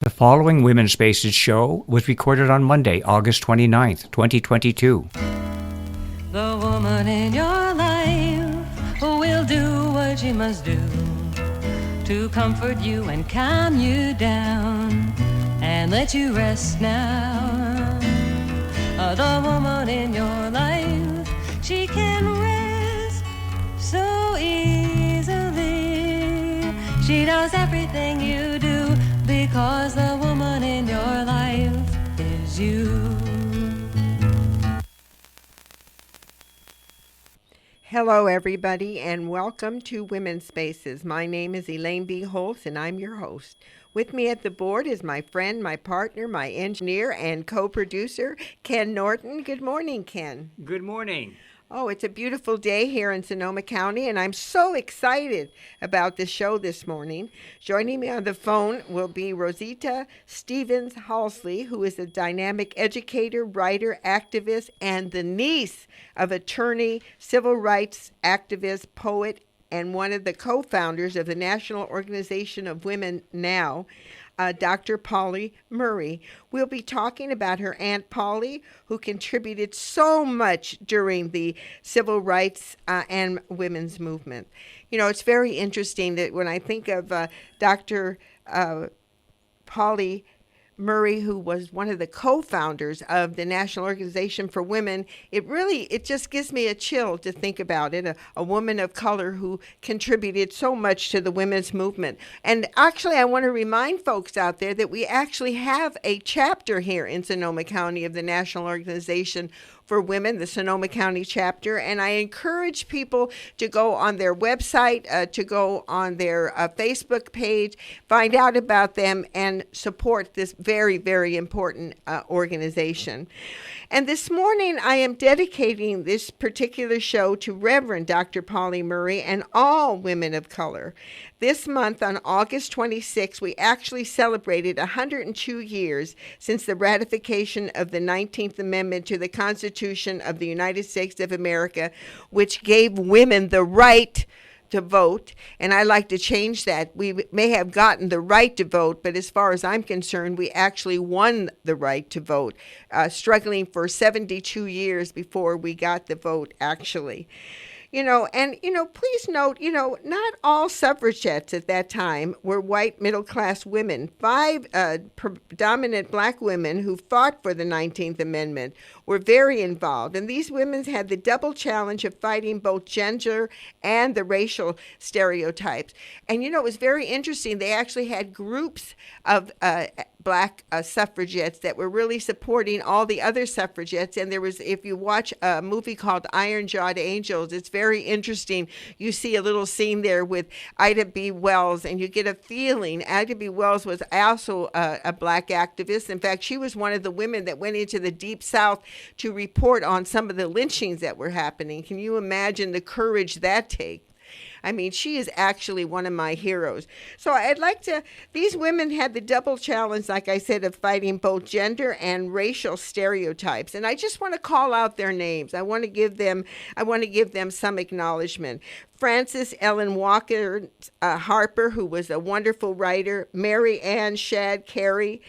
The following Women's Spaces show was recorded on Monday, August 29th, 2022. The woman in your life who will do what she must do to comfort you and calm you down and let you rest now. The woman in your life, she can rest so easily. She knows everything you do, because the woman in your life is you. Hello, everybody, and welcome to Women's Spaces. My name is Elaine B. Holtz, and I'm your host. With me at the board is my friend, my partner, my engineer, and co-producer, Ken Norton. Good morning, Ken. Good morning. Oh, it's a beautiful day here in Sonoma County, and I'm so excited about the show this morning. Joining me on the phone will be Rosita Stevens-Holsey, who is a dynamic educator, writer, activist, and the niece of attorney, civil rights activist, poet, and one of the co-founders of the National Organization of Women Now, Dr. Pauli Murray. We'll be talking about her Aunt Pauli, who contributed so much during the civil rights and women's movement. You know, it's very interesting that when I think of Dr. Pauli Murray, who was one of the co-founders of the National Organization for Women, it just gives me a chill to think about it, a woman of color who contributed so much to the women's movement. And actually, I want to remind folks out there that we actually have a chapter here in Sonoma County of the National Organization for Women, the Sonoma County chapter, and I encourage people to go on their website, to go on their Facebook page, find out about them, and support this very, very important organization. And this morning, I am dedicating this particular show to Reverend Dr. Pauli Murray and all women of color. This month, on August 26, we actually celebrated 102 years since the ratification of the 19th Amendment to the Constitution of the United States of America, which gave women the right to vote. And I like to change that. We may have gotten the right to vote, but as far as I'm concerned, we actually won the right to vote, struggling for 72 years before we got the vote, actually. Please note, not all suffragettes at that time were white middle-class women. 5 predominant black women who fought for the 19th Amendment were very involved. And these women had the double challenge of fighting both gender and the racial stereotypes. And, it was very interesting. They actually had groups of black suffragettes that were really supporting all the other suffragettes. And there was, if you watch a movie called Iron-Jawed Angels, it's very interesting. You see a little scene there with Ida B. Wells, and you get a feeling. Ida B. Wells was also a black activist. In fact, she was one of the women that went into the Deep South to report on some of the lynchings that were happening. Can you imagine the courage that takes? I mean, she is actually one of my heroes. So these women had the double challenge, like I said, of fighting both gender and racial stereotypes. And I just want to call out their names. I want to give them some acknowledgement. Frances Ellen Walker Harper, who was a wonderful writer. Mary Ann Shadd Carey.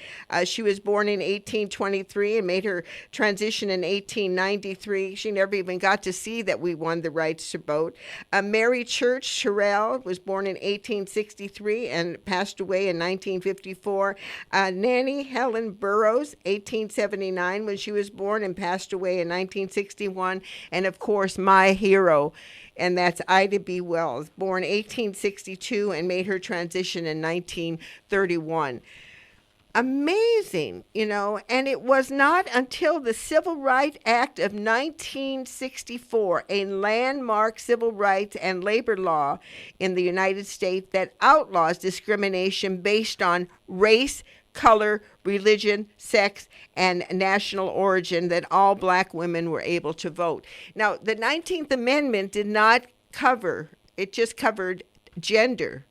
She was born in 1823 and made her transition in 1893. She never even got to see that we won the rights to vote. Mary Church Terrell was born in 1863 and passed away in 1954. Nannie Helen Burroughs, 1879, when she was born and passed away in 1961. And of course, my hero, and that's Ida B. Wells, born 1862 and made her transition in 1931. Amazing, and it was not until the Civil Rights Act of 1964, a landmark civil rights and labor law in the United States that outlaws discrimination based on race, color, religion, sex, and national origin, that all black women were able to vote. Now, the 19th Amendment did not cover, it just covered gender,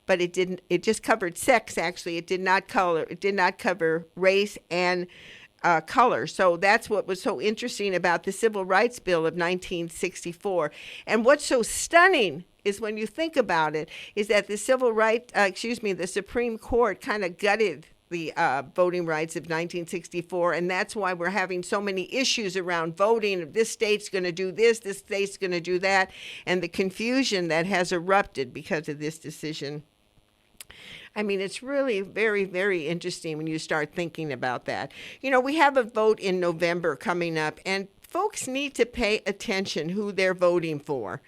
but it just covered sex, actually. It did not cover race and color. So that's what was so interesting about the Civil Rights Bill of 1964. And what's so stunning is, when you think about it, is that the the Supreme Court kind of gutted the voting rights of 1964, and that's why we're having so many issues around voting. This state's going to do this state's going to do that, and the confusion that has erupted because of this decision. I mean, it's really very, very interesting when you start thinking about that. We have a vote in November coming up, and folks need to pay attention who they're voting for.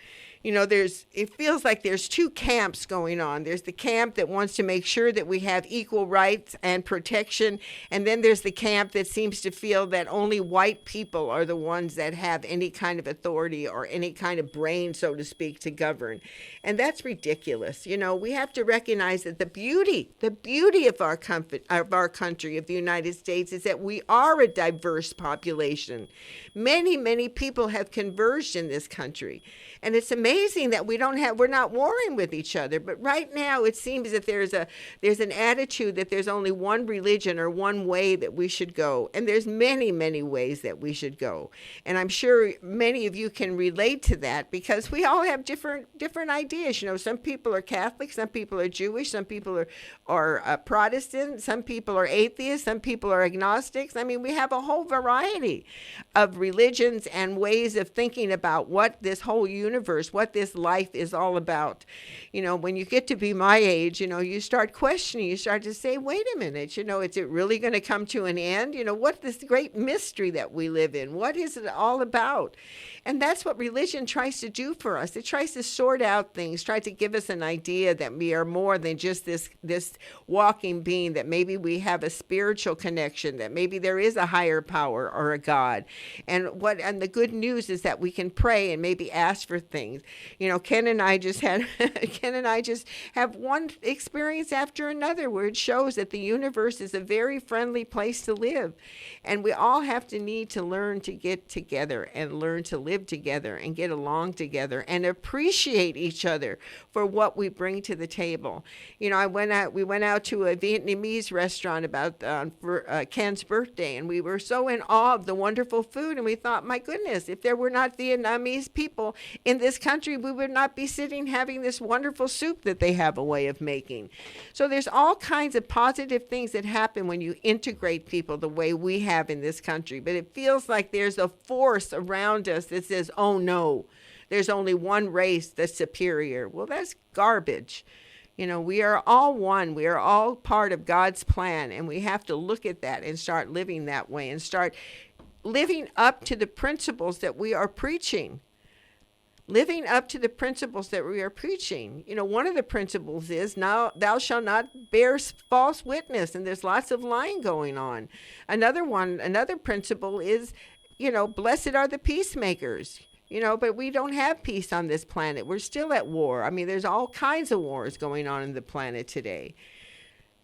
It feels like there's two camps going on. There's the camp that wants to make sure that we have equal rights and protection, and then there's the camp that seems to feel that only white people are the ones that have any kind of authority or any kind of brain, so to speak, to govern. And that's ridiculous. We have to recognize that the beauty of our country, of the United States, is that we are a diverse population. Many, many people have converged in this country. And it's amazing that we're not warring with each other. But right now, it seems that there's an attitude that there's only one religion or one way that we should go. And there's many, many ways that we should go. And I'm sure many of you can relate to that, because we all have different ideas. Some people are Catholic, some people are Jewish, some people are Protestant, some people are atheists, some people are agnostics. I mean, we have a whole variety of religions and ways of thinking about what this whole universe, what this life is all about. When you get to be my age, you start questioning, you start to say, wait a minute, is it really going to come to an end? What's this great mystery that we live in? What is it all about? And that's what religion tries to do for us. It tries to sort out things, try to give us an idea that we are more than just this walking being, that maybe we have a spiritual connection, that maybe there is a higher power or a God. And the good news is that we can pray and maybe ask for things. Ken and I just have one experience after another where it shows that the universe is a very friendly place to live. And we all need to learn to get together and learn to live together and get along together and appreciate each other for what we bring to the table. We went out to a Vietnamese restaurant for Ken's birthday, and we were so in awe of the wonderful food, and we thought, my goodness, if there were not Vietnamese people in this country, we would not be sitting having this wonderful soup that they have a way of making. So there's all kinds of positive things that happen when you integrate people the way we have in this country, but it feels like there's a force around us that says, oh no, there's only one race that's superior. Well, that's garbage. We are all one. We are all part of God's plan, and we have to look at that and start living that way and start living up to the principles that we are preaching. Living up to the principles that we are preaching. One of the principles is, now thou shalt not bear false witness, and there's lots of lying going on. Another principle is, blessed are the peacemakers. But we don't have peace on this planet. We're still at war. I mean, there's all kinds of wars going on in the planet today.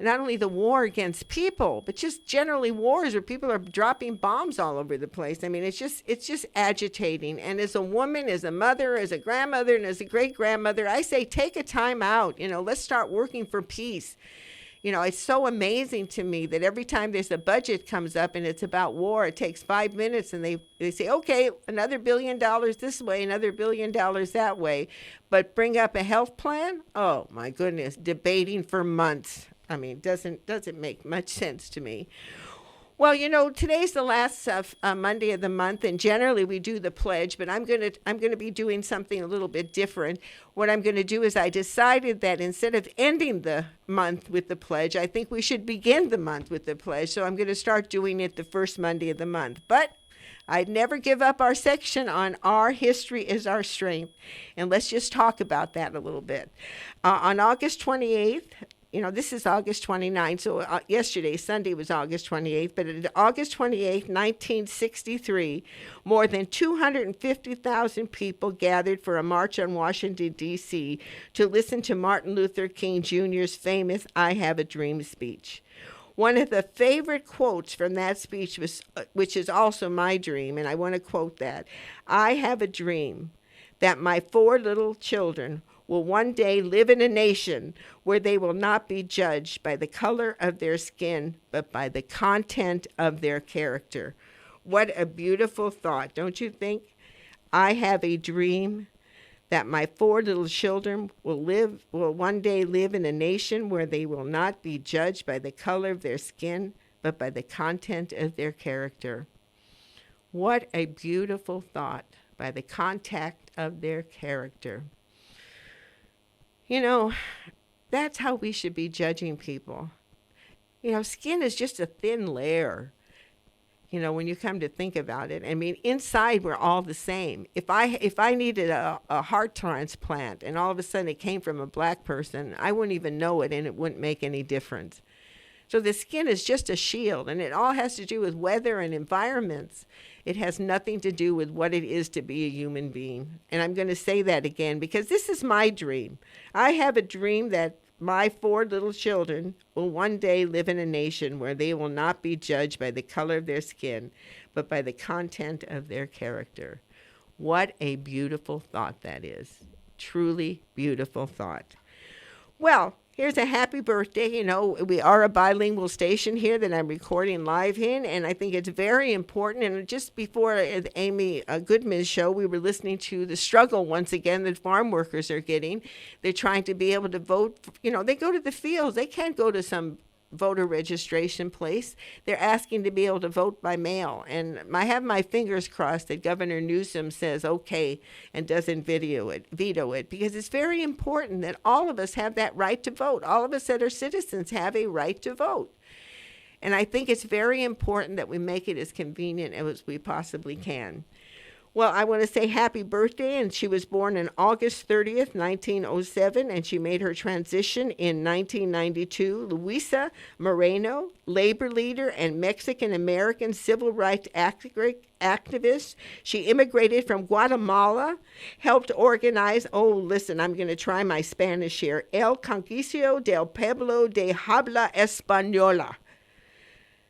Not only the war against people, but just generally wars where people are dropping bombs all over the place. I mean, it's just agitating. And as a woman, as a mother, as a grandmother, and as a great-grandmother, I say take a time out. Let's start working for peace. It's so amazing to me that every time there's a budget comes up and it's about war, it takes 5 minutes and they say, okay, another $1 billion this way, another $1 billion that way. But bring up a health plan? Oh, my goodness, debating for months. I mean, doesn't make much sense to me. Well, today's the last Monday of the month, and generally we do the pledge, but I'm gonna be doing something a little bit different. What I'm going to do is I decided that instead of ending the month with the pledge, I think we should begin the month with the pledge. So I'm going to start doing it the first Monday of the month. But I'd never give up our section on Our History is Our Strength, and let's just talk about that a little bit. On August 28th, this is August 29th, so yesterday, Sunday, was August 28th, but on August 28th, 1963, more than 250,000 people gathered for a march on Washington, D.C. to listen to Martin Luther King Jr.'s famous I Have a Dream speech. One of the favorite quotes from that speech was, which is also my dream, and I want to quote that, I have a dream that my 4 little children will one day live in a nation where they will not be judged by the color of their skin, but by the content of their character. What a beautiful thought, don't you think? I have a dream that my 4 little children will one day live in a nation where they will not be judged by the color of their skin, but by the content of their character. What a beautiful thought, by the contact of their character. You know, that's how we should be judging people. You know, skin is just a thin layer. You know, when you come to think about it, I mean, inside we're all the same. If I needed a heart transplant and all of a sudden it came from a black person, I wouldn't even know it and it wouldn't make any difference. So the skin is just a shield, and it all has to do with weather and environments. It has nothing to do with what it is to be a human being. And I'm going to say that again because this is my dream. I have a dream that my 4 little children will one day live in a nation where they will not be judged by the color of their skin, but by the content of their character. What a beautiful thought that is. Truly beautiful thought. Well, here's a happy birthday. You know, we are a bilingual station here that I'm recording live in, and I think it's very important. And just before Amy Goodman's show, we were listening to the struggle once again that farm workers are getting. They're trying to be able to vote. You know, they go to the fields. They can't go to some voter registration place. They're asking to be able to vote by mail. And I have my fingers crossed that Governor Newsom says okay and doesn't veto it, because it's very important that all of us have that right to vote. All of us that are citizens have a right to vote. And I think it's very important that we make it as convenient as we possibly can. Well, I want to say happy birthday, and she was born on August 30th, 1907, and she made her transition in 1992. Luisa Moreno, labor leader and Mexican-American civil rights activist. She immigrated from Guatemala, helped organize, I'm going to try my Spanish here, El Conquistador del Pueblo de Habla Española.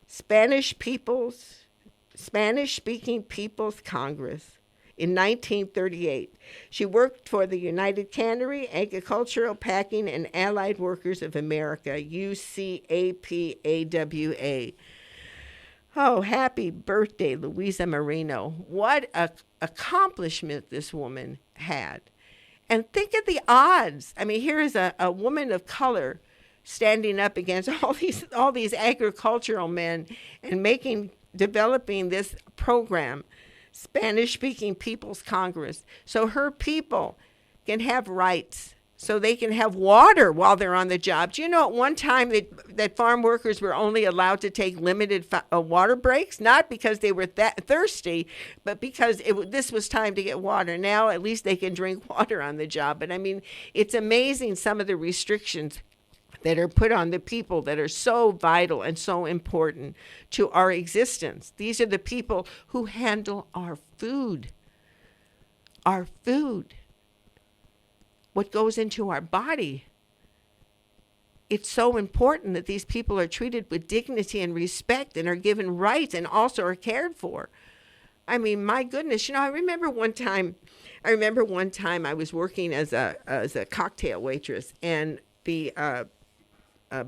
Spanish-speaking People's Congress in 1938. She worked for the United Cannery, Agricultural, Packing, and Allied Workers of America, UCAPAWA. Oh, happy birthday, Luisa Moreno. What an accomplishment this woman had. And think of the odds. I mean, here is a woman of color standing up against all these agricultural men and developing this program, Spanish-speaking People's Congress, so her people can have rights, so they can have water while they're on the job. Do you know at one time that farm workers were only allowed to take limited water breaks? Not because they were that thirsty, but because this was time to get water. Now at least they can drink water on the job. But I mean, it's amazing some of the restrictions that are put on the people that are so vital and so important to our existence. These are the people who handle our food. Our food. What goes into our body. It's so important that these people are treated with dignity and respect and are given rights and also are cared for. I mean, my goodness, I remember one time I was working as a cocktail waitress, and the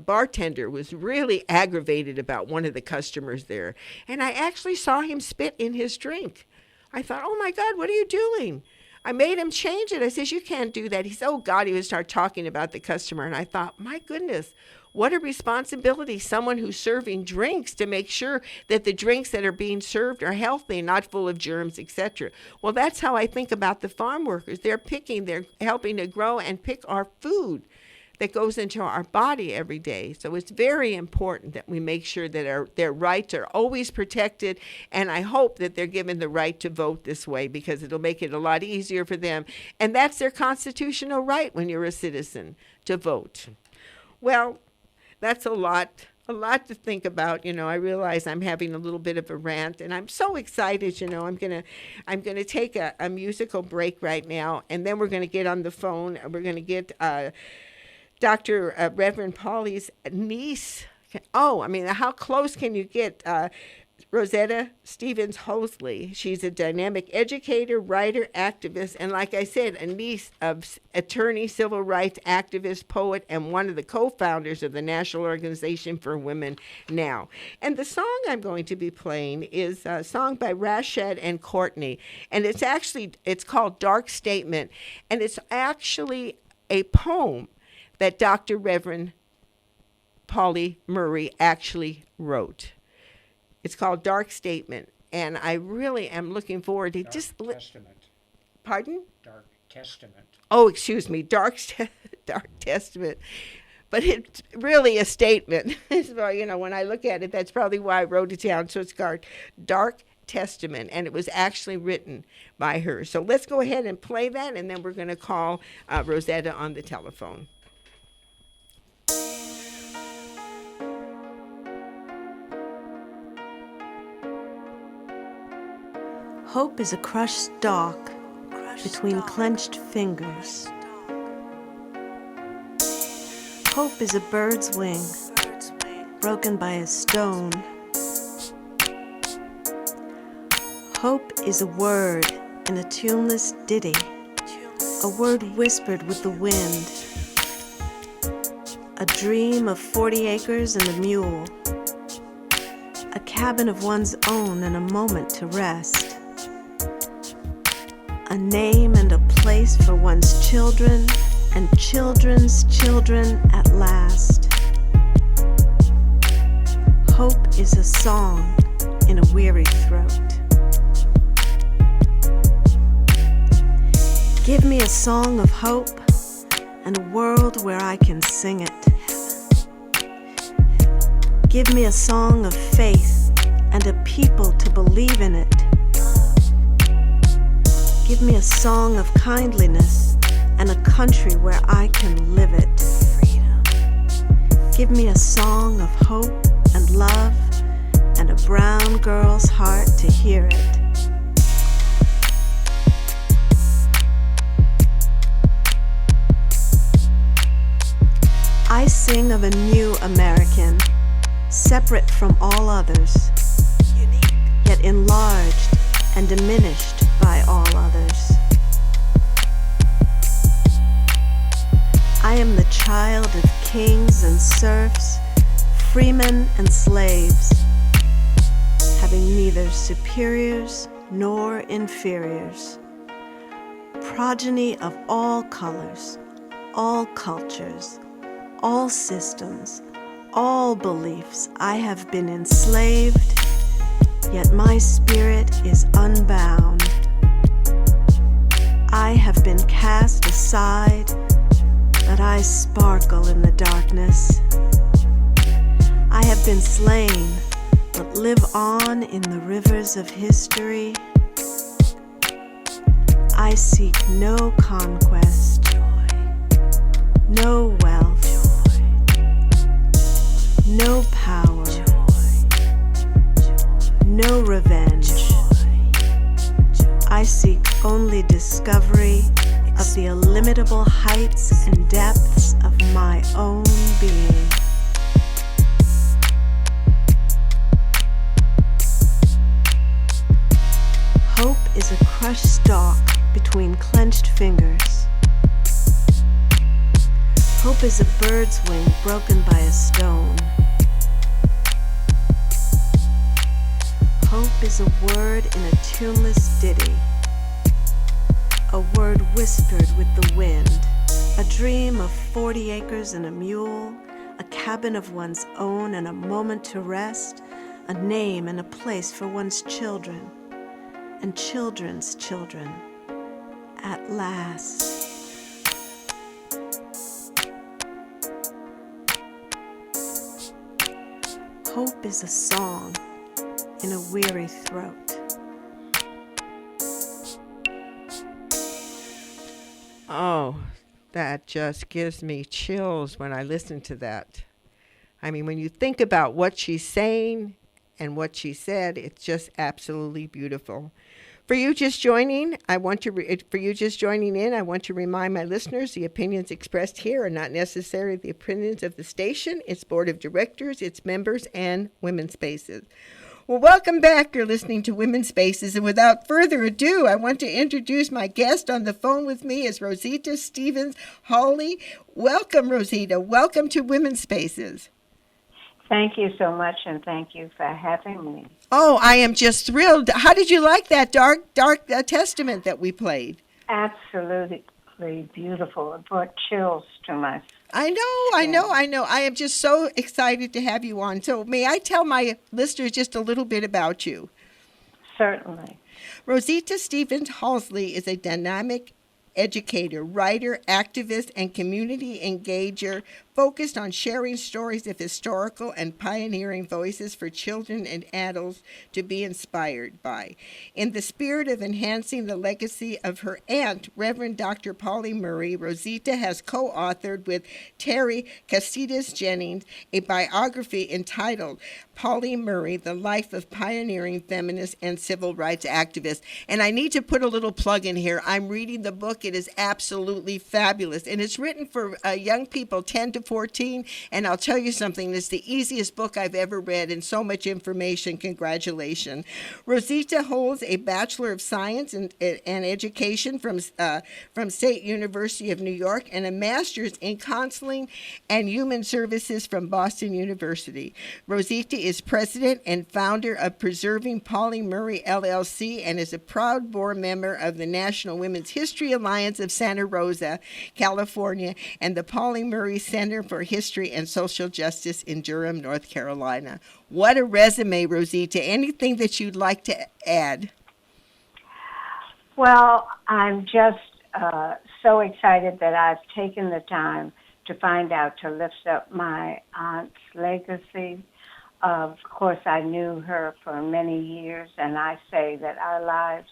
bartender was really aggravated about one of the customers there. And I actually saw him spit in his drink. I thought, oh my God, what are you doing? I made him change it. I says, you can't do that. He said, oh God, he would start talking about the customer. And I thought, my goodness, what a responsibility, someone who's serving drinks, to make sure that the drinks that are being served are healthy, not full of germs, etc. Well, that's how I think about the farm workers. They're helping to grow and pick our food that goes into our body every day. So it's very important that we make sure that their rights are always protected, and I hope that they're given the right to vote this way, because it'll make it a lot easier for them. And that's their constitutional right when you're a citizen, to vote. Well, that's a lot to think about. I realize I'm having a little bit of a rant, and I'm so excited. I'm gonna take a musical break right now, and then we're gonna get on the phone, and we're gonna get Dr. Reverend Pauli's niece. How close can you get? Rosita Stevens-Holsey. She's a dynamic educator, writer, activist, and like I said, a niece of attorney, civil rights activist, poet, and one of the co-founders of the National Organization for Women Now. And the song I'm going to be playing is a song by Rashad and Courtney, and it's called Dark Statement, and it's actually a poem that Dr. Reverend Pauli Murray actually wrote. It's called Dark Statement, and I really am looking forward to Testament. Pardon? Dark Testament. Oh, excuse me, Dark Testament. But it's really a statement. So, when I look at it, that's probably why I wrote it down. So it's called Dark Testament, and it was actually written by her. So let's go ahead and play that, and then we're going to call Rosetta on the telephone. Hope is a crushed stalk between clenched fingers. Hope is a bird's wing broken by a stone. Hope is a word in a tuneless ditty, a word whispered with the wind, a dream of 40 acres and a mule, a cabin of one's own and a moment to rest. A name and a place for one's children and children's children at last. Hope is a song in a weary throat. Give me a song of hope and a world where I can sing it. Give me a song of faith and a people to believe in it. Give me a song of kindliness and a country where I can live it. Give me a song of hope and love and a brown girl's heart to hear it. I sing of a new American, separate from all others, yet enlarged and diminished by all others. I am the child of kings and serfs, freemen and slaves, having neither superiors nor inferiors, progeny of all colors, all cultures, all systems, all beliefs. I have been enslaved, yet my spirit is unbound. I have been cast aside, but I sparkle in the darkness. I have been slain, but live on in the rivers of history. I seek no conquest, no wealth, no power, no revenge. I seek only discovery of the illimitable heights and depths of my own being. Hope is a crushed stalk between clenched fingers. Hope is a bird's wing broken by a stone. Hope is a word in a tuneless ditty, a word whispered with the wind, a dream of 40 acres and a mule, a cabin of one's own and a moment to rest, a name and a place for one's children and children's children at last. Hope is a song in a weary throat. Oh, that just gives me chills when I listen to that. I mean, when you think about what she's saying and what she said, it's just absolutely beautiful. For you just joining in, I want to remind my listeners the opinions expressed here are not necessarily the opinions of the station, its board of directors, its members, and Women's Spaces. Well, welcome back. You're listening to Women's Spaces. And without further ado, I want to introduce my guest on the phone with me is Rosita Stevens-Holsey. Welcome, Rosita. Welcome to Women's Spaces. Thank you so much, and thank you for having me. Oh, I am just thrilled. How did you like that dark testament that we played? Absolutely beautiful. It brought chills to my skin. I know. I am just so excited to have you on. So may I tell my listeners just a little bit about you? Certainly. Rosita Stevens-Holsey is a dynamic educator, writer, activist, and community engager focused on sharing stories of historical and pioneering voices for children and adults to be inspired by. In the spirit of enhancing the legacy of her aunt, Reverend Dr. Pauli Murray, Rosita has co-authored with Terry Casillas-Jennings a biography entitled Pauli Murray, The Life of Pioneering Feminist and Civil Rights Activist. And I need to put a little plug in here. I'm reading the book. It is absolutely fabulous. And it's written for young people 10 to 14, and I'll tell you something, it's the easiest book I've ever read, and so much information. Congratulations. Rosita holds a Bachelor of Science and Education from State University of New York and a Master's in Counseling and Human Services from Boston University. Rosita is president and founder of Preserving Pauli Murray, LLC, and is a proud board member of the National Women's History Alliance of Santa Rosa, California, and the Pauli Murray Center for History and Social Justice in Durham, North Carolina. What a resume, Rosita. Anything that you'd like to add? Well, I'm just so excited that I've taken the time to find out to lift up my aunt's legacy. Of course, I knew her for many years, and I say that our lives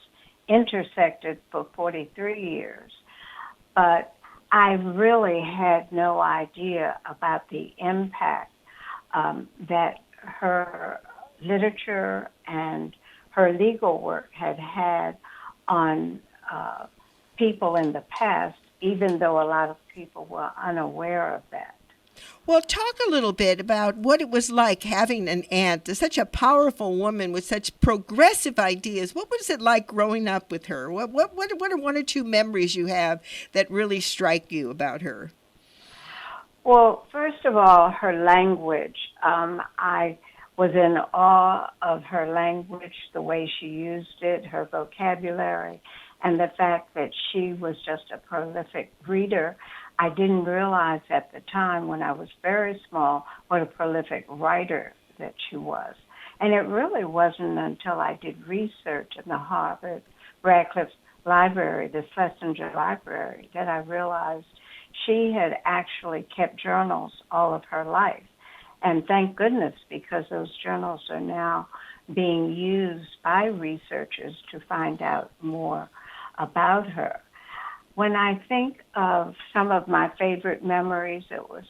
intersected for 43 years. But I really had no idea about the impact that her literature and her legal work had on people in the past, even though a lot of people were unaware of that. Well, talk a little bit about what it was like having an aunt, such a powerful woman with such progressive ideas. What was it like growing up with her? What are one or two memories you have that really strike you about her? Well, first of all, her language. I was in awe of her language, the way she used it, her vocabulary, and the fact that she was just a prolific reader. I didn't realize at the time when I was very small what a prolific writer that she was. And it really wasn't until I did research in the Harvard Radcliffe Library, the Schlesinger Library, that I realized she had actually kept journals all of her life. And thank goodness, because those journals are now being used by researchers to find out more about her. When I think of some of my favorite memories, it was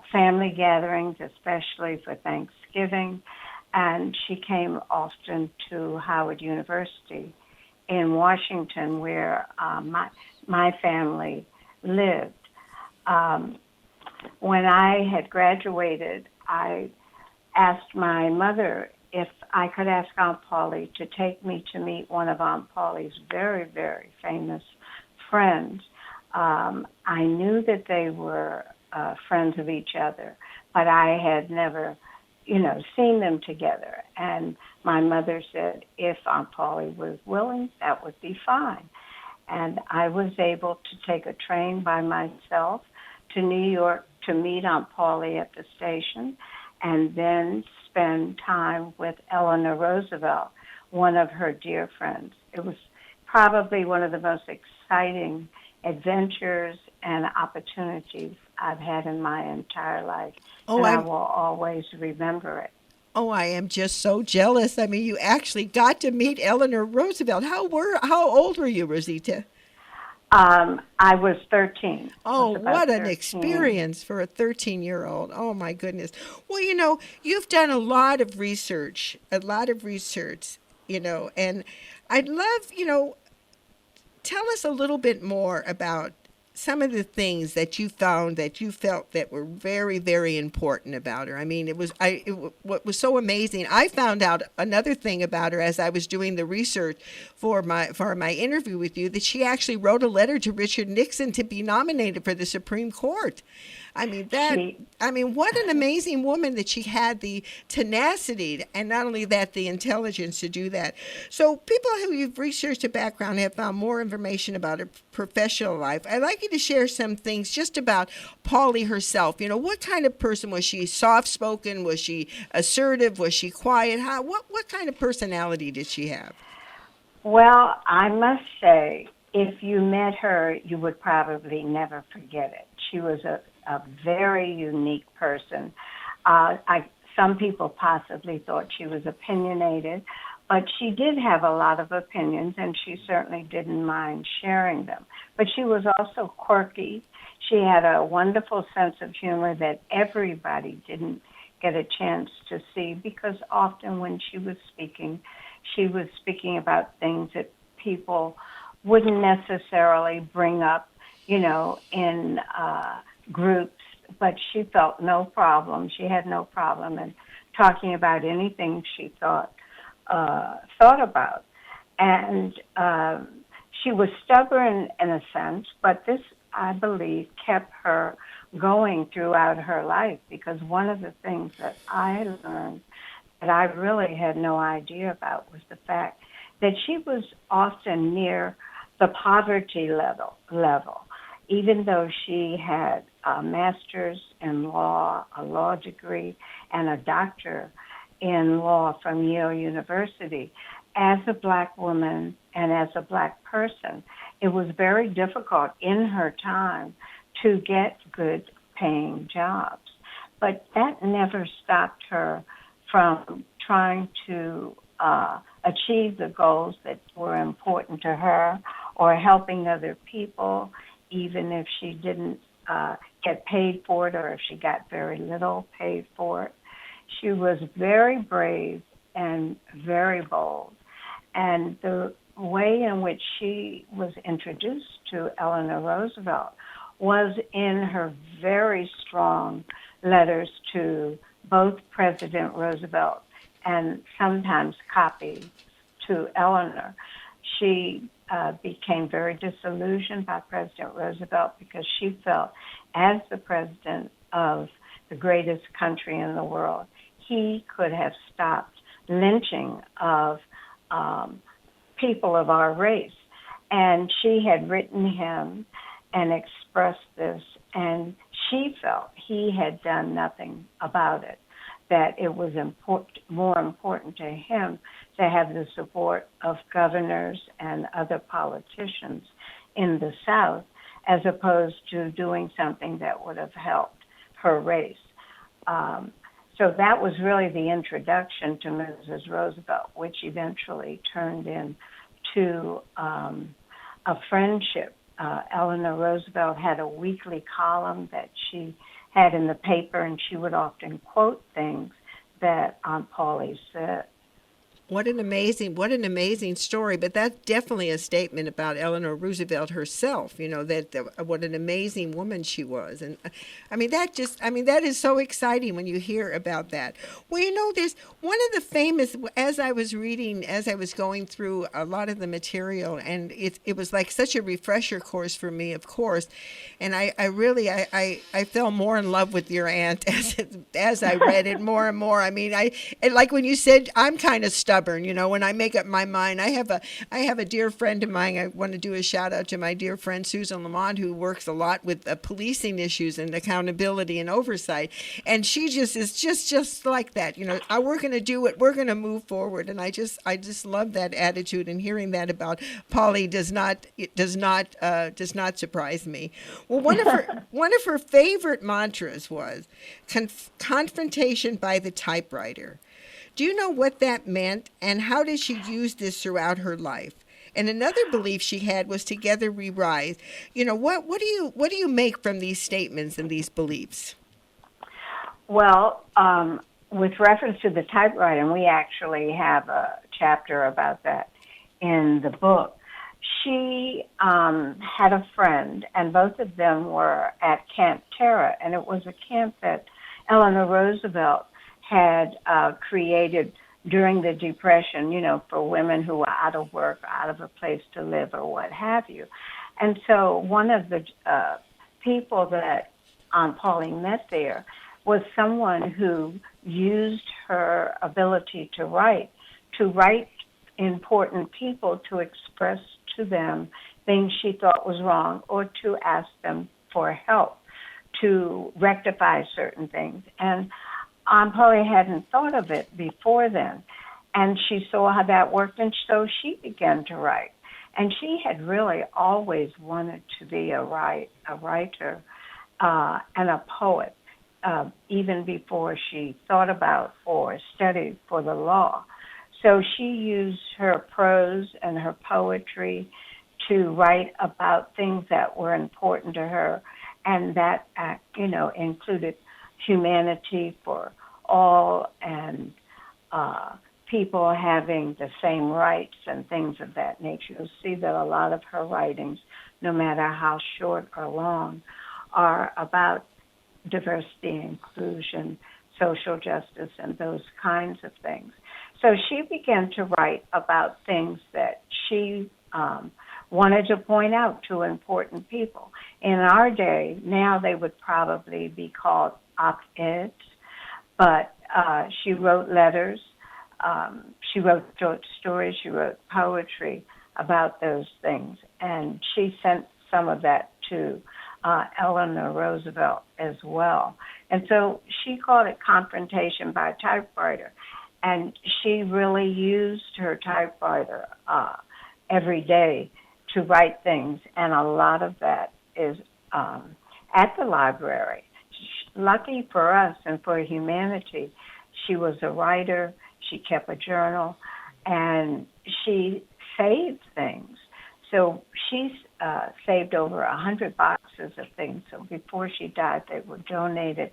family gatherings, especially for Thanksgiving, and she came often to Howard University in Washington, where my family lived. When I had graduated, I asked my mother if I could ask Aunt Pauli to take me to meet one of Aunt Pauli's very, very famous friends. I knew that they were friends of each other, but I had never, seen them together. And my mother said if Aunt Pauli was willing, that would be fine. And I was able to take a train by myself to New York to meet Aunt Pauli at the station, and then spend time with Eleanor Roosevelt, one of her dear friends. It was probably one of the most exciting adventures and opportunities I've had in my entire life, and I will always remember it. Oh, I am just so jealous. I mean, you actually got to meet Eleanor Roosevelt. How old were you, Rosita? I was 13. Oh, what an experience for a 13-year-old. Oh, my goodness. Well, you've done a lot of research, and I'd love, tell us a little bit more about some of the things that you found that you felt that were very, very important about her. I mean, what was so amazing. I found out another thing about her as I was doing the research for my interview with you, that she actually wrote a letter to Richard Nixon to be nominated for the Supreme Court. I mean, what an amazing woman that she had the tenacity and not only that, the intelligence to do that. So people who've researched her background have found more information about her professional life. I'd like you to share some things just about Pauli herself. You know, what kind of person was she? Soft-spoken? Was she assertive? Was she quiet? What kind of personality did she have? Well, I must say, if you met her, you would probably never forget it. She was a very unique person. Some people possibly thought she was opinionated, but she did have a lot of opinions, and she certainly didn't mind sharing them. But she was also quirky. She had a wonderful sense of humor that everybody didn't get a chance to see, because often when she was speaking about things that people wouldn't necessarily bring up, you know, in groups, but she felt no problem. She had no problem in talking about anything she thought about. And she was stubborn in a sense, but this, I believe, kept her going throughout her life, because one of the things that I learned that I really had no idea about was the fact that she was often near the poverty level. Even though she had a master's in law, a law degree, and a doctor in law from Yale University, as a black woman and as a black person, it was very difficult in her time to get good paying jobs. But that never stopped her from trying to achieve the goals that were important to her, or helping other people, even if she didn't get paid for it, or if she got very little paid for it. She was very brave and very bold. And the way in which she was introduced to Eleanor Roosevelt was in her very strong letters to both President Roosevelt and sometimes copies to Eleanor. She became very disillusioned by President Roosevelt because she felt, as the president of the greatest country in the world, he could have stopped lynching of people of our race. And she had written him and expressed this, and she felt he had done nothing about it, that it was more important to him to have the support of governors and other politicians in the South, as opposed to doing something that would have helped her race. So that was really the introduction to Mrs. Roosevelt, which eventually turned into a friendship. Eleanor Roosevelt had a weekly column that she had in the paper, and she would often quote things that Aunt Pauli said. What an amazing story. But that's definitely a statement about Eleanor Roosevelt herself, you know, that what an amazing woman she was. And that is so exciting when you hear about that. Well, you know, there's one of the famous, as I was going through a lot of the material, and it was like such a refresher course for me, of course. And I fell more in love with your aunt as I read it more and more. I mean, like when you said, I'm kind of stubborn. You know, when I make up my mind, I have a dear friend of mine. I want to do a shout out to my dear friend Susan Lamont, who works a lot with policing issues and accountability and oversight. And she is just like that. You know, we're going to do it. We're going to move forward. And I just love that attitude. And hearing that about Pauli does not surprise me. Well, one of her favorite mantras was confrontation by the typewriter. Do you know what that meant, and how did she use this throughout her life? And another belief she had was together we rise. You know, what do you make from these statements and these beliefs? Well, with reference to the typewriter, and we actually have a chapter about that in the book, she had a friend, and both of them were at Camp Terra, and it was a camp that Eleanor Roosevelt had created during the Depression, for women who were out of work, out of a place to live, or what have you. And so one of the people that Pauli met there was someone who used her ability to write important people to express to them things she thought was wrong, or to ask them for help to rectify certain things. And Pauli hadn't thought of it before then, and she saw how that worked, and so she began to write. And she had really always wanted to be a writer and a poet, even before she thought about or studied for the law. So she used her prose and her poetry to write about things that were important to her, and that, included humanity for all, and people having the same rights and things of that nature. You'll see that a lot of her writings, no matter how short or long, are about diversity, inclusion, social justice, and those kinds of things. So she began to write about things that she wanted to point out to important people. In our day, now they would probably be called op-eds, but she wrote letters, she wrote short stories, she wrote poetry about those things, and she sent some of that to Eleanor Roosevelt as well. And so she called it confrontation by typewriter, and she really used her typewriter every day to write things, and a lot of that is at the library. Lucky for us and for humanity, she was a writer, she kept a journal, and she saved things. So she saved over 100 boxes of things. So before she died, they were donated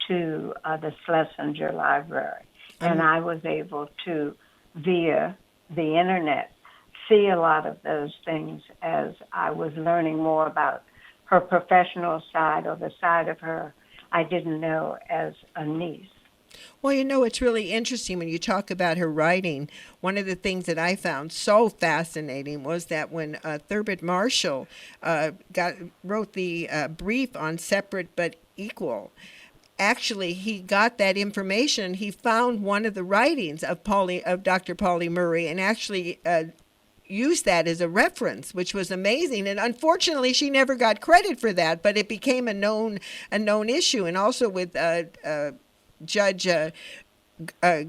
to the Schlesinger Library. And I was able to, via the internet, see a lot of those things as I was learning more about her professional side, or the side of her I didn't know as a niece. Well, it's really interesting when you talk about her writing. One of the things that I found so fascinating was that when Thurgood Marshall wrote the brief on separate but equal, actually he got that information. He found one of the writings of Dr. Pauli Murray, and actually used that as a reference, which was amazing. And unfortunately, she never got credit for that, but it became a known issue. And also with Judge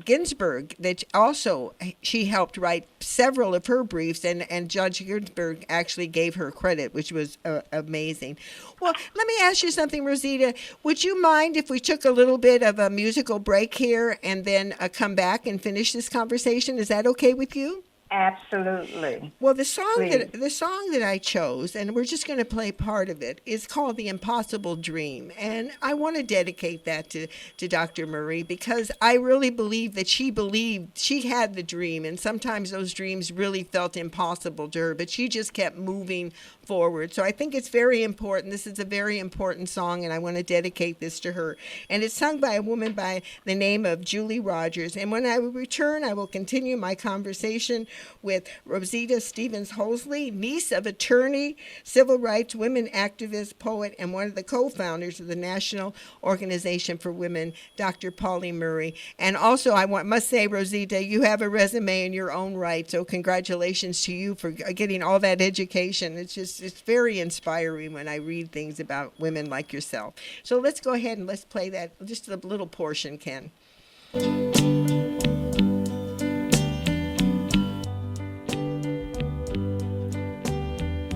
Ginsburg, that also she helped write several of her briefs, and Judge Ginsburg actually gave her credit, which was amazing. Well, let me ask you something, Rosita. Would you mind if we took a little bit of a musical break here and then come back and finish this conversation? Is that okay with you? Absolutely. Well, the song that I chose, and we're just going to play part of it, is called "The Impossible Dream," and I want to dedicate that to Dr. Murray, because I really believe that she believed she had the dream, and sometimes those dreams really felt impossible to her, but she just kept moving forward. So I think it's very important. This is a very important song, and I want to dedicate this to her. And it's sung by a woman by the name of Julie Rogers. And when I return, I will continue my conversation with Rosita Stevens-Holsey, niece of attorney, civil rights, women activist, poet, and one of the co-founders of the National Organization for Women, Dr. Pauli Murray. And also, must say, Rosita, you have a resume in your own right, so congratulations to you for getting all that education. It's very inspiring when I read things about women like yourself. So let's go ahead and let's play that, just a little portion, Ken.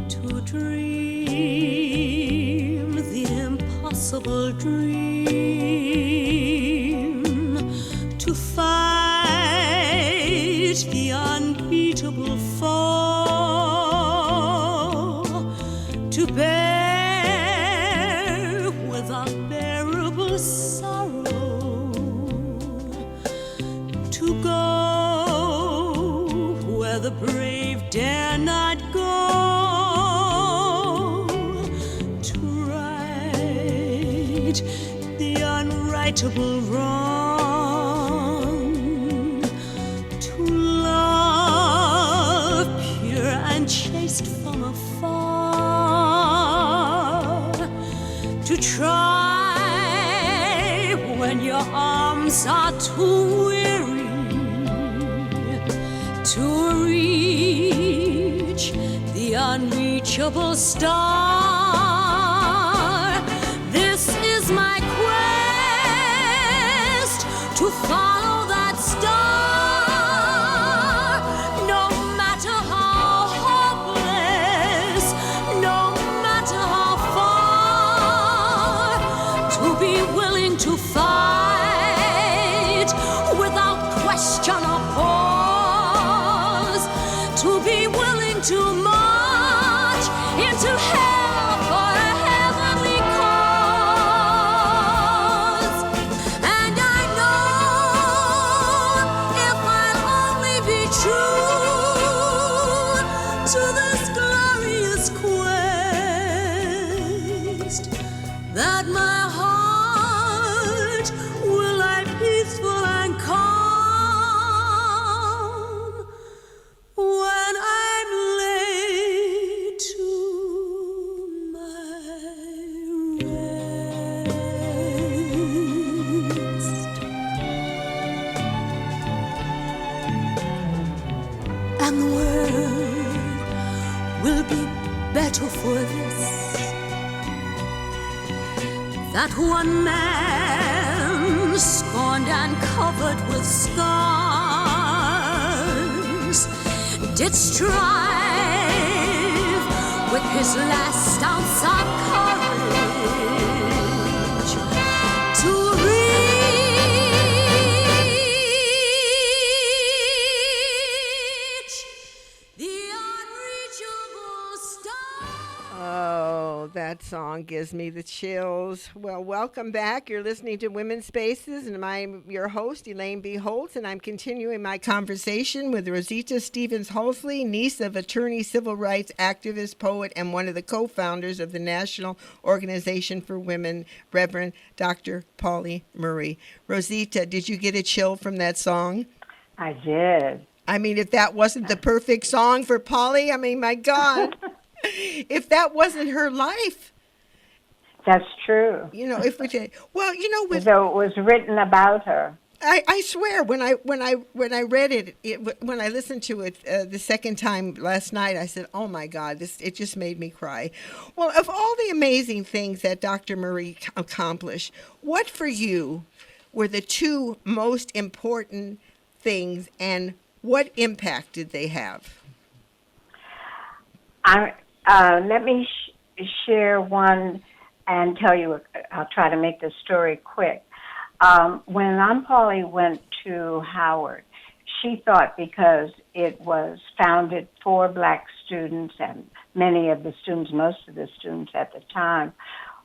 To dream the impossible dream, to fight the unbeatable foe, to bear with unbearable sorrow, to go where the brave dare not go, unrightable wrong, to love pure and chaste from afar, to try when your arms are too weary to reach the unreachable star. This is my quest to follow that star, no matter how hopeless, no matter how far, to be willing to fight without question or pause, to be willing to march into hell for a heavenly cause. And I know if I'll only be true to this glorious quest, that my heart will lie peaceful and calm when I'm laid to my rest. And the world will be better for this, that one man scorned and covered with scars did strive with his last ounce of courage to reach the unreachable star. Oh, that song gives me the chills. Well, welcome back. You're listening to Women's Spaces, and I'm your host, Elaine B. Holtz, and I'm continuing my conversation with Rosita Stevens-Holsey, niece of attorney, civil rights activist, poet, and one of the co-founders of the National Organization for Women, Reverend Dr. Pauli Murray. Rosita, did you get a chill from that song? I did. I mean, if that wasn't the perfect song for Pauli, I mean, my God. If that wasn't her life, That's true. you know, if we did, well, you know, with So it was written about her. I swear when I read it, when I listened to it the second time last night, I said, "Oh my God, it just made me cry." Well, of all the amazing things that Dr. Murray accomplished, what for you were the two most important things, and what impact did they have? Let me share one and tell you. I'll try to make this story quick. When Aunt Pauli went to Howard, she thought because it was founded for black students, and many of the students, most of the students at the time,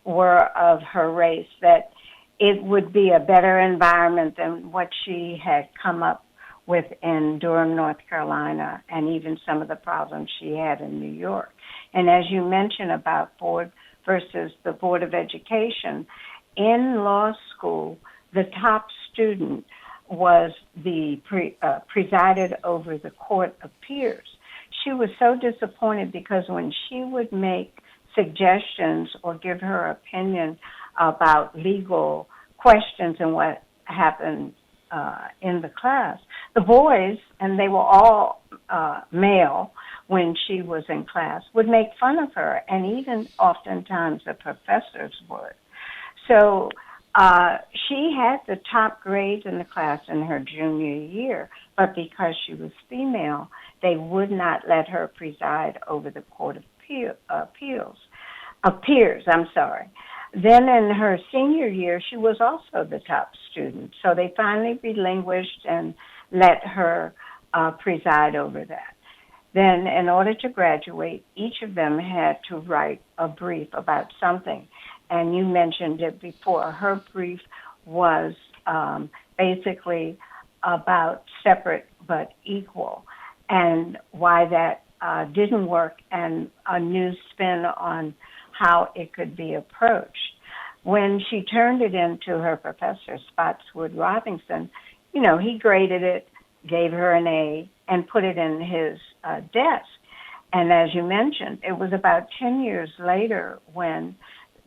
were of her race, that it would be a better environment than what she had come up with in Durham, North Carolina, and even some of the problems she had in New York. And as you mentioned about board versus the Board of Education, in law school, the top student was the presided over the Court of Peers. She was so disappointed because when she would make suggestions or give her opinion about legal questions and what happened in the class, the boys, and they were all male when she was in class, would make fun of her, and even oftentimes the professors would. So she had the top grades in the class in her junior year, but because she was female, they would not let her preside over the Court of Peers. Then in her senior year, she was also the top student. So they finally relinquished and let her preside over that. Then in order to graduate, each of them had to write a brief about something. And you mentioned it before. Her brief was basically about separate but equal, and why that didn't work, and a new spin on how it could be approached. when she turned it into her professor, Spotswood Robinson, you know, he graded it, gave her an A, and put it in his desk. And as you mentioned, it was about 10 years later when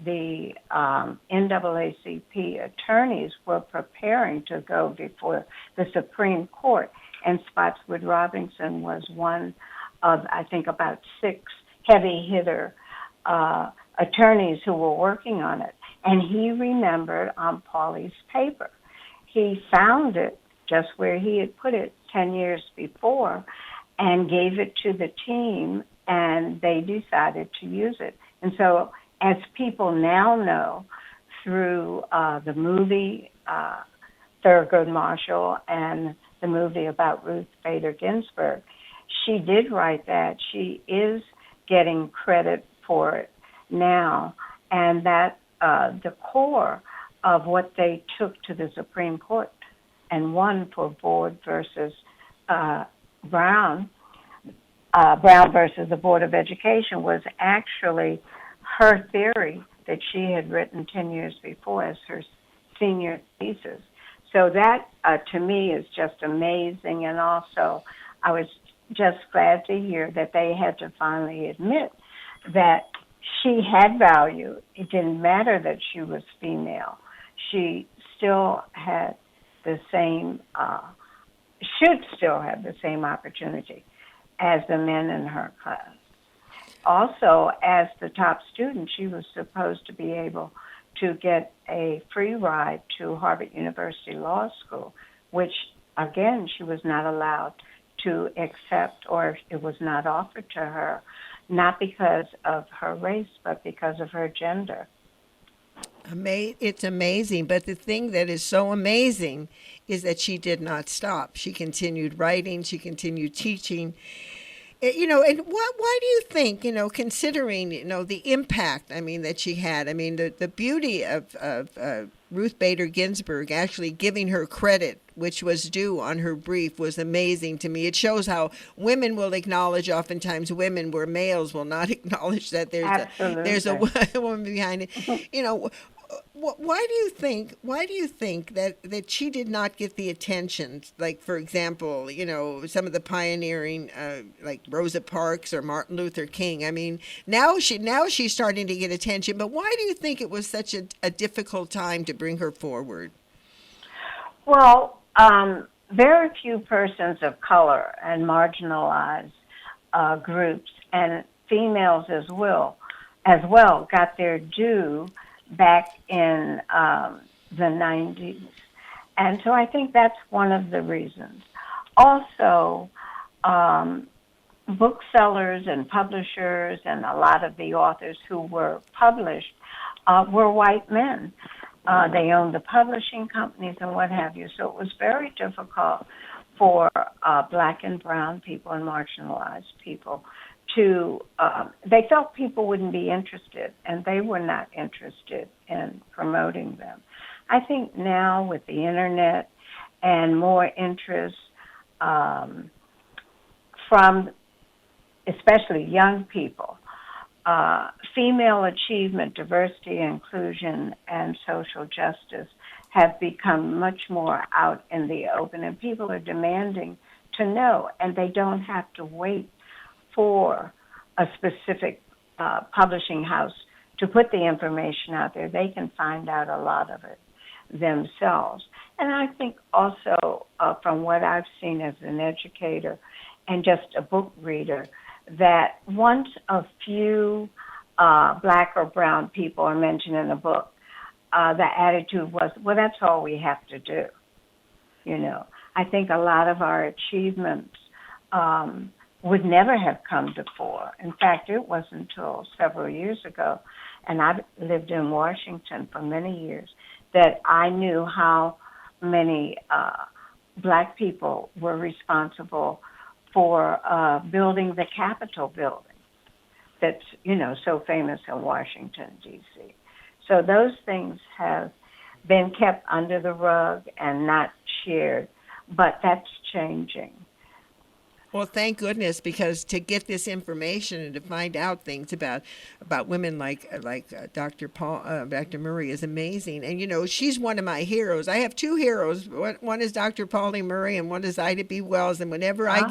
the NAACP attorneys were preparing to go before the Supreme Court, and Spotswood Robinson was one of, I think, about 6 heavy hitter attorneys who were working on it. And he remembered on Pauli's paper. He found it just where he had put it 10 years before and gave it to the team, and they decided to use it. And so, as people now know through the movie Thurgood Marshall and the movie about Ruth Bader Ginsburg, she did write that. She is getting credit for it now, and that the core of what they took to the Supreme Court and won for Board versus Brown versus the Board of Education was actually her theory that she had written 10 years before as her senior thesis. So that, to me, is just amazing. And also, I was just glad to hear that they had to finally admit that she had value. It didn't matter that she was female. She still had the same, should still have the same opportunity as the men in her class. Also, as the top student, she was supposed to be able to get a free ride to Harvard University Law School, which, again, she was not allowed to accept, or it was not offered to her, not because of her race, but because of her gender. It's amazing, but the thing that is so amazing is that she did not stop. She continued writing, she continued teaching. You know, and why do you think, you know, considering, you know, the impact, I mean, that she had, I mean, the beauty of Ruth Bader Ginsburg actually giving her credit, which was due on her brief, was amazing to me. It shows how women will acknowledge oftentimes women where males will not acknowledge that there's a woman behind it. You know, why do you think that she did not get the attention, like, for example, you know, some of the pioneering like Rosa Parks or Martin Luther King? I mean, now she's starting to get attention, but why do you think it was such a difficult time to bring her forward? Well, very few persons of color and marginalized groups, and females as well got their due back in the 90s. And so I think that's one of the reasons. Also, booksellers and publishers and a lot of the authors who were published were white men. They owned the publishing companies and what have you. So it was very difficult for black and brown people and marginalized people to, they felt people wouldn't be interested, and they were not interested in promoting them. I think now with the internet and more interest from especially young people, female achievement, diversity, inclusion, and social justice have become much more out in the open, and people are demanding to know, and they don't have to wait for a specific publishing house to put the information out there. They can find out a lot of it themselves. And I think also from what I've seen as an educator and just a book reader, that once a few black or brown people are mentioned in a book, the attitude was, well, that's all we have to do. You know, I think a lot of our achievements would never have come to fore. In fact, it wasn't until several years ago, and I've lived in Washington for many years, that I knew how many black people were responsible for building the Capitol building that's, you know, so famous in Washington, D.C. So those things have been kept under the rug and not shared, but that's changing. Well, thank goodness, because to get this information and to find out things about women like Dr. Murray is amazing. And she's one of my heroes. I have two heroes. One is Dr. Pauli Murray, and one is Ida B. Wells. And whenever I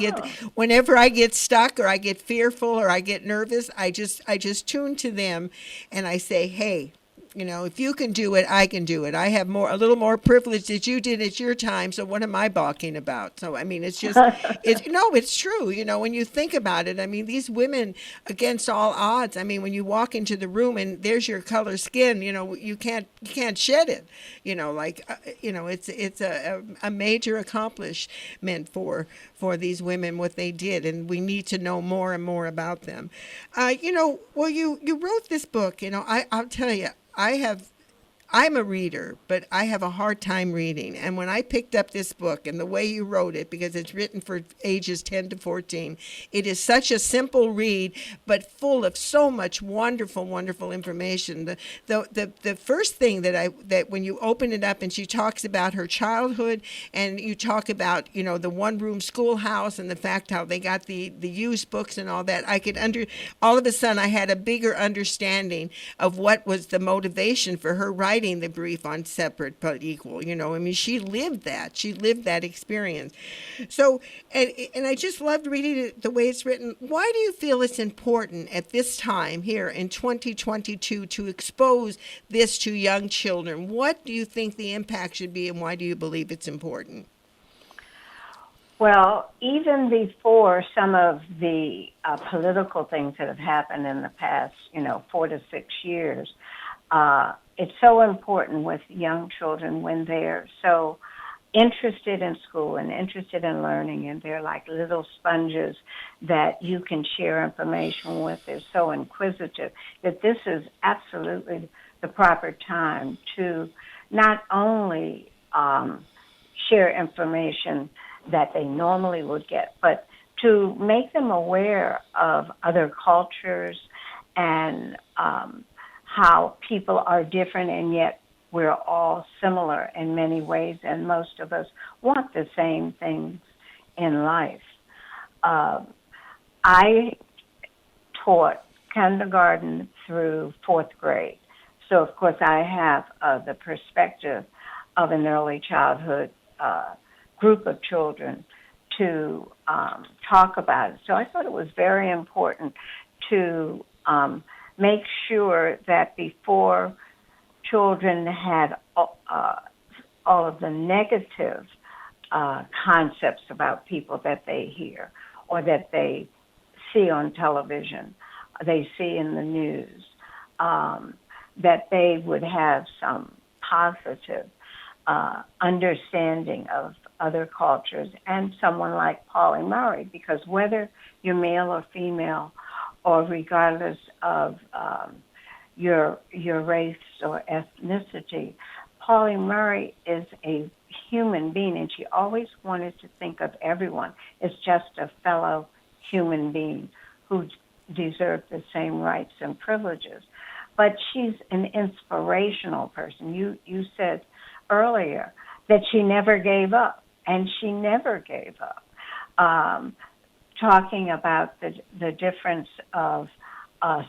get stuck, or I get fearful, or I get nervous, I just tune to them, and I say, hey, if you can do it, I can do it. I have a little more privilege that you did at your time, so what am I balking about? So, I mean, it's just, it's true. When you think about it, I mean, these women, against all odds, I mean, when you walk into the room and there's your color skin, you can't shed it. It's a major accomplishment for these women, what they did, and we need to know more and more about them. You wrote this book, I'll tell you, I'm a reader, but I have a hard time reading. And when I picked up this book and the way you wrote it, because it's written for ages 10 to 14, it is such a simple read, but full of so much wonderful, wonderful information. The first thing that when you open it up and she talks about her childhood, and you talk about, the one-room schoolhouse and the fact how they got the used books and all that, all of a sudden I had a bigger understanding of what was the motivation for her writing the brief on Separate but Equal. I mean, she lived that experience. So, and I just loved reading it the way it's written. Why do you feel it's important at this time here in 2022 to expose this to young children? What do you think the impact should be, and why do you believe it's important? Well, even before some of the political things that have happened in the past, 4 to 6 years, it's so important with young children when they're so interested in school and interested in learning, and they're like little sponges that you can share information with. They're so inquisitive that this is absolutely the proper time to not only share information that they normally would get, but to make them aware of other cultures and how people are different, and yet we're all similar in many ways, and most of us want the same things in life. I taught kindergarten through 4th grade, so of course I have the perspective of an early childhood group of children to talk about it. So I thought it was very important to make sure that before children had all of the negative concepts about people that they hear or that they see on television, they see in the news, that they would have some positive understanding of other cultures, and someone like Pauli Murray, because whether you're male or female, or regardless of your race or ethnicity, Pauli Murray is a human being, and she always wanted to think of everyone as just a fellow human being who deserved the same rights and privileges. But she's an inspirational person. You said earlier that she never gave up, and she never gave up. Talking about the difference of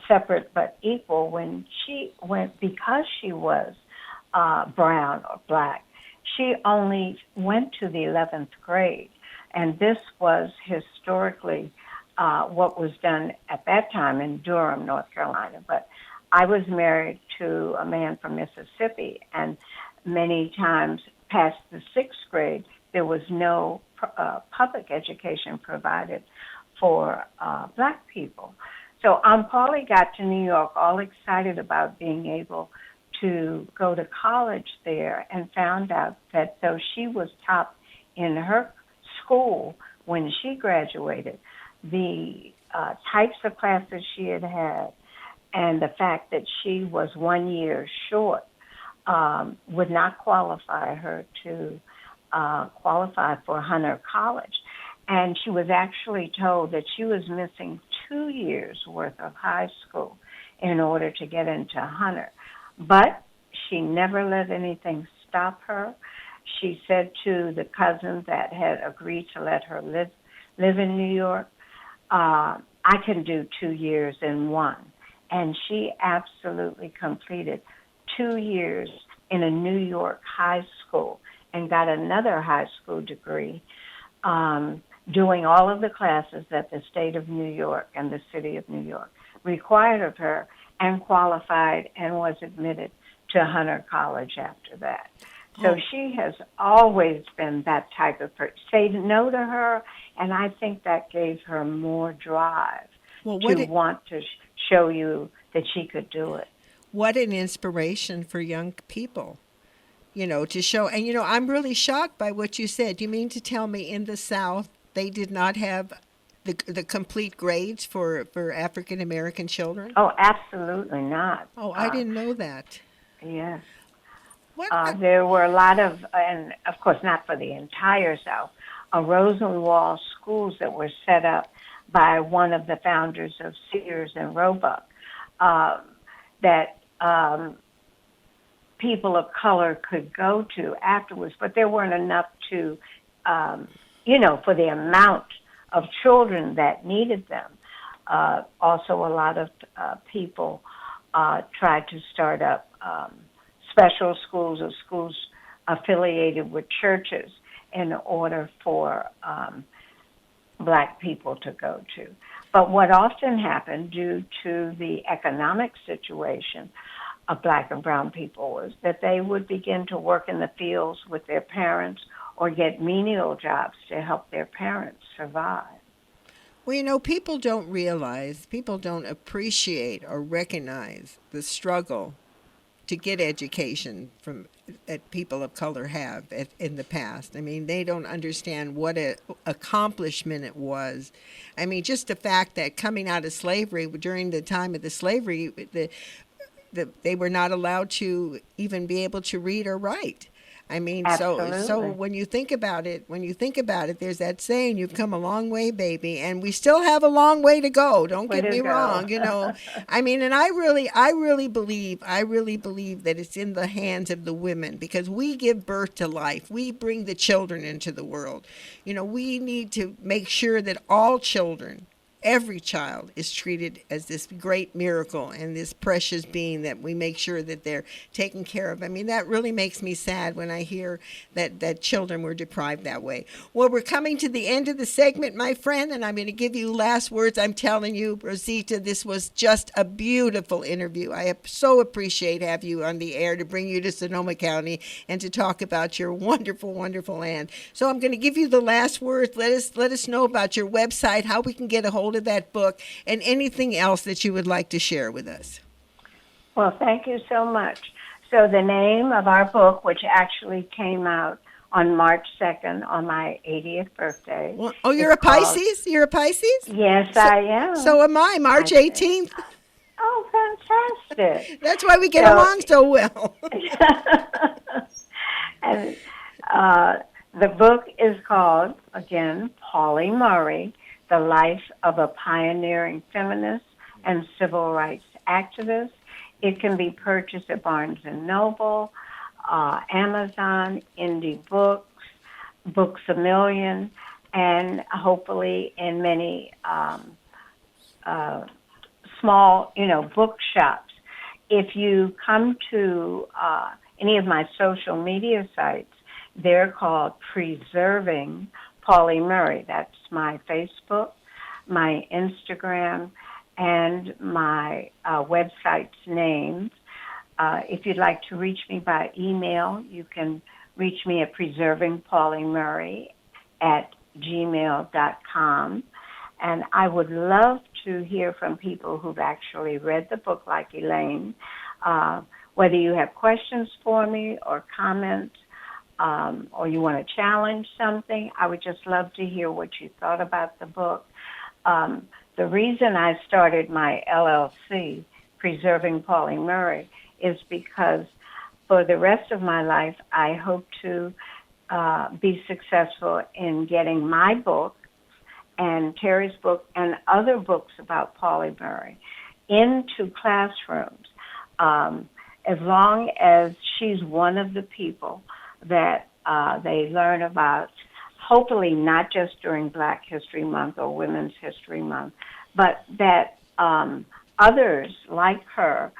separate but equal, when she went, because she was brown or black, she only went to the 11th grade, and this was historically what was done at that time in Durham, North Carolina. But I was married to a man from Mississippi, and many times past the 6th grade, there was no public education provided for black people. So Pauli got to New York all excited about being able to go to college there, and found out that though she was top in her school when she graduated, the types of classes she had had and the fact that she was 1 year short would not qualify her to qualify for Hunter College. And she was actually told that she was missing 2 years worth of high school in order to get into Hunter. But she never let anything stop her. She said to the cousin that had agreed to let her live in New York, I can do 2 years in one. And she absolutely completed 2 years in a New York high school and got another high school degree, doing all of the classes that the state of New York and the city of New York required of her, and qualified and was admitted to Hunter College after that. So she has always been that type of person. Say no to her, and I think that gave her more drive to want to show you that she could do it. What an inspiration for young people, to show. And, I'm really shocked by what you said. You mean to tell me in the South they did not have the complete grades for African American children? Oh, absolutely not. Oh, I didn't know that. Yes. There were a lot of, and of course not for the entire South, Rosenwald schools that were set up by one of the founders of Sears and Roebuck, that people of color could go to afterwards, but there weren't enough to, for the amount of children that needed them. Also, a lot of people tried to start up special schools or schools affiliated with churches in order for black people to go to. But what often happened due to the economic situation of black and brown people was that they would begin to work in the fields with their parents or get menial jobs to help their parents survive. Well, people don't realize, people don't appreciate or recognize the struggle to get education that people of color have in the past. I mean, they don't understand what an accomplishment it was. I mean, just the fact that coming out of slavery, during the time of the slavery, they were not allowed to even be able to read or write. I mean, so when you think about it, there's that saying, you've come a long way, baby, and we still have a long way to go. Don't get me wrong, I mean, and I really believe that it's in the hands of the women, because we give birth to life. We bring the children into the world. We need to make sure that all children, every child, is treated as this great miracle and this precious being, that we make sure that they're taken care of. I mean, that really makes me sad when I hear that children were deprived that way. Well, we're coming to the end of the segment, my friend, and I'm going to give you last words. I'm telling you, Rosita, this was just a beautiful interview. I so appreciate having you on the air to bring you to Sonoma County and to talk about your wonderful, wonderful land. So I'm going to give you the last words. Let us know about your website, how we can get a hold of that book, and anything else that you would like to share with us. Well, thank you so much. So the name of our book, which actually came out on March 2nd on my 80th birthday. Well, you're a Pisces? You're a Pisces? Yes, I am. So am I, March 18th. Oh, fantastic. That's why we get along so well. And the book is called, again, Pauli Murray, The Life of a Pioneering Feminist and Civil Rights Activist. It can be purchased at Barnes & Noble, Amazon, Indie Books, Books A Million, and hopefully in many small, bookshops. If you come to any of my social media sites, they're called Preserving Pauli Murray. That's my Facebook, my Instagram, and my website's names. If you'd like to reach me by email, you can reach me at preservingpaulymurray@gmail.com. And I would love to hear from people who've actually read the book, like Elaine. Whether you have questions for me or comments, or you want to challenge something, I would just love to hear what you thought about the book. The reason I started my LLC, Preserving Pauli Murray, is because for the rest of my life, I hope to be successful in getting my book and Terry's book and other books about Pauli Murray into classrooms, as long as she's one of the people that they learn about hopefully not just during Black History Month or Women's History Month, but that others like her,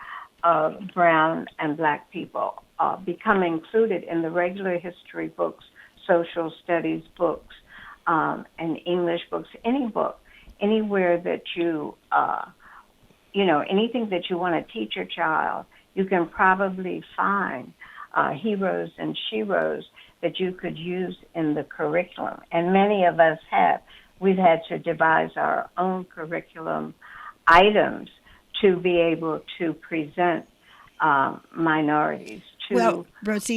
brown and Black people, become included in the regular history books, social studies books, and English books, any book, anywhere that you, anything that you want to teach your child, you can probably find heroes and sheroes that you could use in the curriculum. And many of us have. We've had to devise our own curriculum items to be able to present minorities to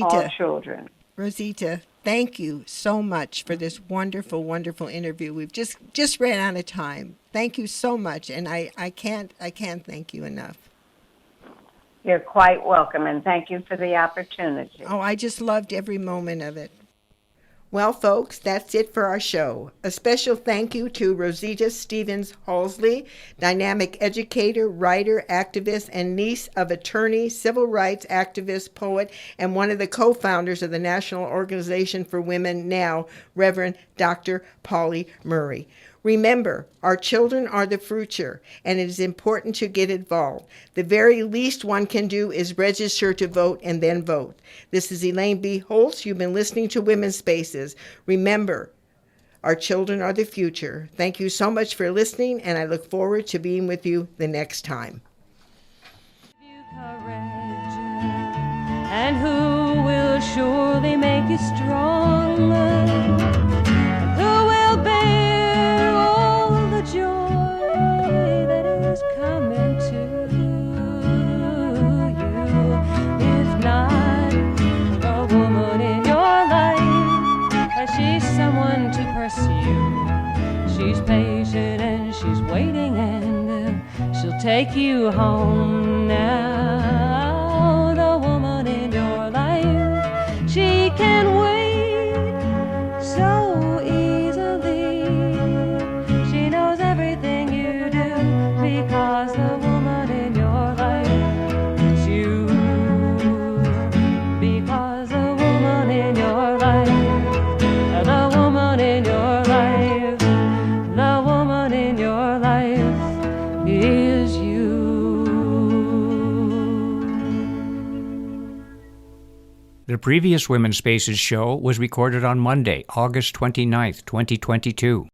all children. Rosita, thank you so much for this wonderful, wonderful interview. We've just ran out of time. Thank you so much, and I can't thank you enough. You're quite welcome, and thank you for the opportunity. Oh, I just loved every moment of it. Well, folks, that's it for our show. A special thank you to Rosita Stevens-Holsey, dynamic educator, writer, activist, and niece of attorney, civil rights activist, poet, and one of the co-founders of the National Organization for Women now, Reverend Dr. Pauli Murray. Remember, our children are the future, and it is important to get involved. The very least one can do is register to vote and then vote. This is Elaine B. Holtz. You've been listening to Women's Spaces. Remember, our children are the future. Thank you so much for listening, and I look forward to being with you the next time. And who will surely make you stronger? Joy that is coming to you. If not a woman in your life, she's someone to pursue. She's patient and she's waiting, and she'll take you home now. The woman in your life, she can wait so easily. Because the woman in your life is you. Because the woman in your life, the woman in your life, the woman in your life is you. The previous Women's Spaces show was recorded on Monday, August 29th, 2022.